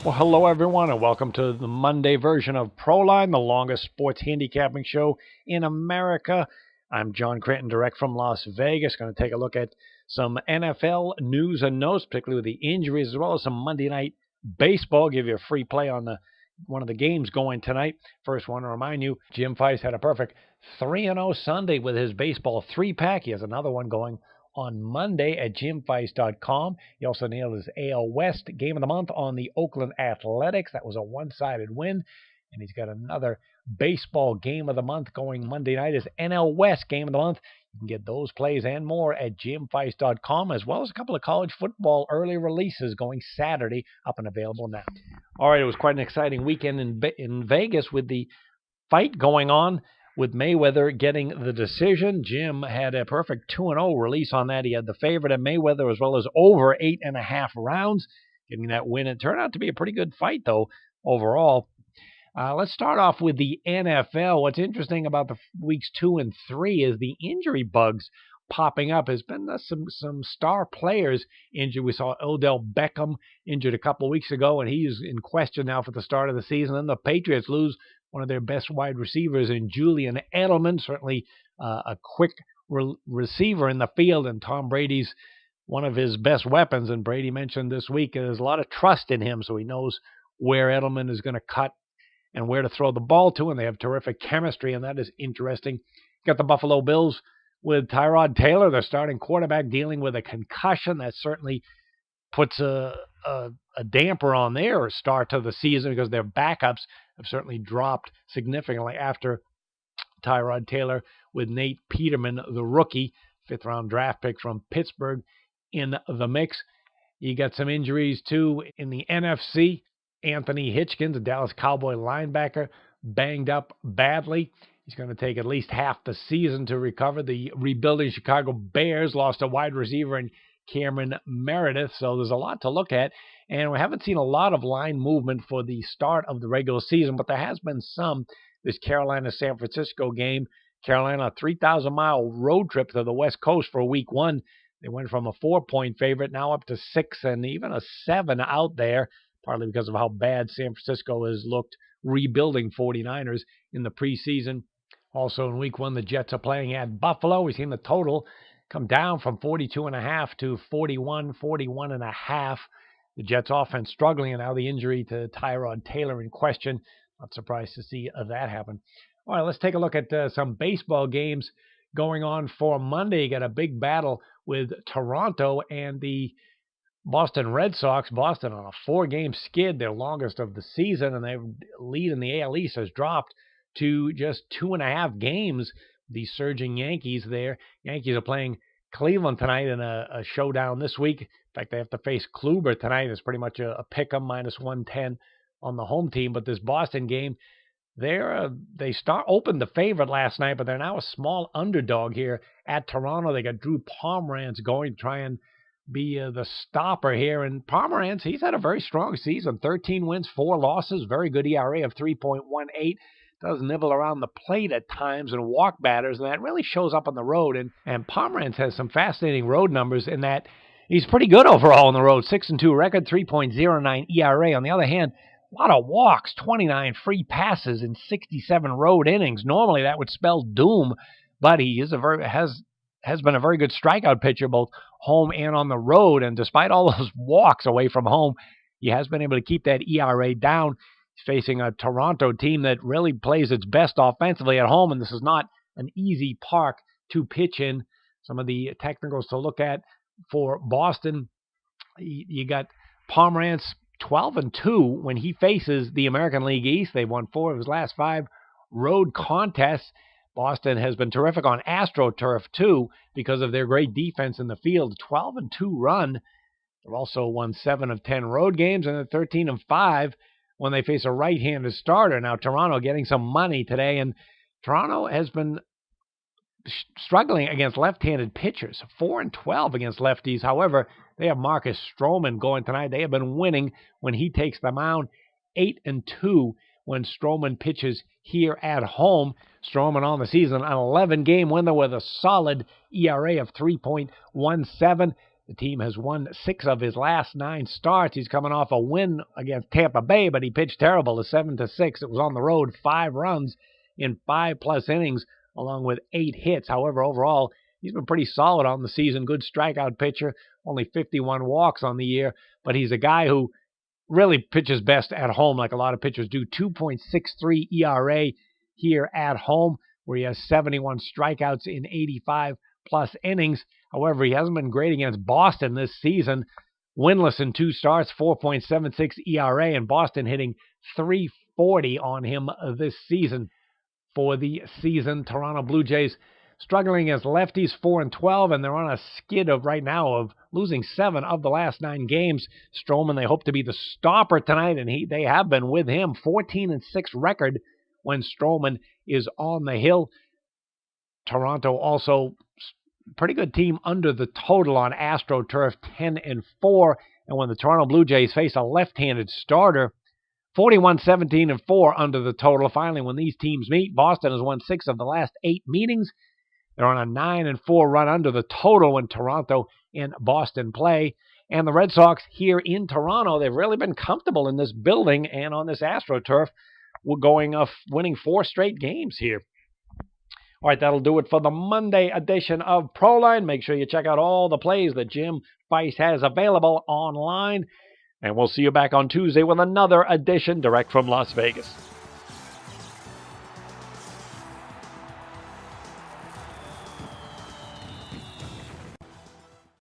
Well, hello everyone, and welcome to the Monday version of Proline, the longest sports handicapping show in America. I'm John Cranton, direct from Las Vegas. Going to take a look at some NFL news and notes, particularly with the injuries, as well as some Monday night baseball. Give you a free play on one of the games going tonight. First, want to remind you, Jim Feist had a perfect 3-0 Sunday with his baseball 3-pack. He has another one going on Monday at jimfeist.com. He also nailed his AL West game of the month on the Oakland Athletics. That was a one-sided win. And he's got another baseball game of the month going Monday night, his NL West game of the month. You can get those plays and more at jimfeist.com, as well as a couple of college football early releases going Saturday, up and available now. All right, it was quite an exciting weekend in Vegas with the fight going on, with Mayweather getting the decision. Jim had a perfect 2-0 release on that. He had the favorite at Mayweather, as well as over 8.5 rounds, getting that win. It turned out to be a pretty good fight, though, overall. Let's start off with the NFL. What's interesting about the weeks 2 and 3 is the injury bugs popping up. There's been some star players injured. We saw Odell Beckham injured a couple of weeks ago, and he's in question now for the start of the season. And the Patriots lose one of their best wide receivers in Julian Edelman, certainly a quick receiver in the field, and Tom Brady's one of his best weapons. And Brady mentioned this week there's a lot of trust in him, so he knows where Edelman is going to cut and where to throw the ball to, and they have terrific chemistry, and that is interesting. Got the Buffalo Bills with Tyrod Taylor, their starting quarterback, dealing with a concussion. That certainly puts a damper on their start to the season, because their backups have certainly dropped significantly after Tyrod Taylor, with Nate Peterman, the rookie, fifth-round draft pick from Pittsburgh, in the mix. You got some injuries, too, in the NFC. Anthony Hitchens, a Dallas Cowboy linebacker, banged up badly. He's going to take at least half the season to recover. The rebuilding Chicago Bears lost a wide receiver in Cameron Meredith, so there's a lot to look at. And we haven't seen a lot of line movement for the start of the regular season, but there has been some. This Carolina-San Francisco game, Carolina, a 3,000-mile road trip to the West Coast for week 1. They went from a 4-point favorite now up to 6 and even a 7 out there, partly because of how bad San Francisco has looked rebuilding 49ers in the preseason. Also in week 1, the Jets are playing at Buffalo. We've seen the total come down from 42.5 to 41.5. The Jets offense struggling, and now the injury to Tyrod Taylor in question. Not surprised to see that happen. All right, let's take a look at some baseball games going on for Monday. You got a big battle with Toronto and the Boston Red Sox. Boston on a 4-game skid, their longest of the season, and their lead in the AL East has dropped to just 2.5 games. The surging Yankees there. Yankees are playing Cleveland tonight in a showdown this week. In fact, they have to face Kluber tonight. It's pretty much a pick-em, -110 on the home team. But this Boston game, they opened the favorite last night, but they're now a small underdog here at Toronto. They got Drew Pomeranz going to try and be the stopper here. And Pomeranz, he's had a very strong season. 13 wins, 4 losses, very good ERA of 3.18. Does nibble around the plate at times and walk batters, and that really shows up on the road. And Pomeranz has some fascinating road numbers in that he's pretty good overall on the road. 6-2 record, 3.09 ERA. On the other hand, a lot of walks, 29 free passes in 67 road innings. Normally that would spell doom, but he is has been a very good strikeout pitcher, both home and on the road. And despite all those walks away from home, he has been able to keep that ERA down. He's facing a Toronto team that really plays its best offensively at home, and this is not an easy park to pitch in. Some of the technicals to look at for Boston, you got Pomeranz 12-2 when he faces the American League East. They won 4 of his last 5 road contests. Boston has been terrific on AstroTurf, too, because of their great defense in the field. 12-2 run. They've also won 7 of 10 road games, and they're 13-5 when they face a right-handed starter. Now, Toronto getting some money today, and Toronto has been struggling against left-handed pitchers. 4-12 against lefties. However, they have Marcus Stroman going tonight. They have been winning when he takes the mound. 8-2 when Stroman pitches here at home. Stroman on the season, an 11-game winner with a solid ERA of 3.17. The team has won 6 of his last 9 starts. He's coming off a win against Tampa Bay, but he pitched terrible, a 7-6. It was on the road, 5 runs in 5+ innings, along with 8 hits. However, overall, he's been pretty solid on the season. Good strikeout pitcher, only 51 walks on the year, but he's a guy who really pitches best at home, like a lot of pitchers do. 2.63 ERA here at home, where he has 71 strikeouts in 85+ innings. However, he hasn't been great against Boston this season. Winless in 2 starts, 4.76 ERA, and Boston hitting .340 on him this season. For the season, Toronto Blue Jays struggling as lefties, 4-12, and they're on a skid of right now of losing 7 of the last 9 games. Stroman, they hope to be the stopper tonight, and they have been with him. 14-6 record when Stroman is on the hill. Toronto also pretty good team under the total on AstroTurf, 10-4. And when the Toronto Blue Jays face a left-handed starter, 41-17-4 under the total. Finally, when these teams meet, Boston has won 6 of the last 8 meetings. They're on a 9-4 run under the total when Toronto and Boston play. And the Red Sox here in Toronto, they've really been comfortable in this building and on this AstroTurf. We're going winning 4 straight games here. All right, that'll do it for the Monday edition of Proline. Make sure you check out all the plays that Jim Feist has available online. And we'll see you back on Tuesday with another edition direct from Las Vegas.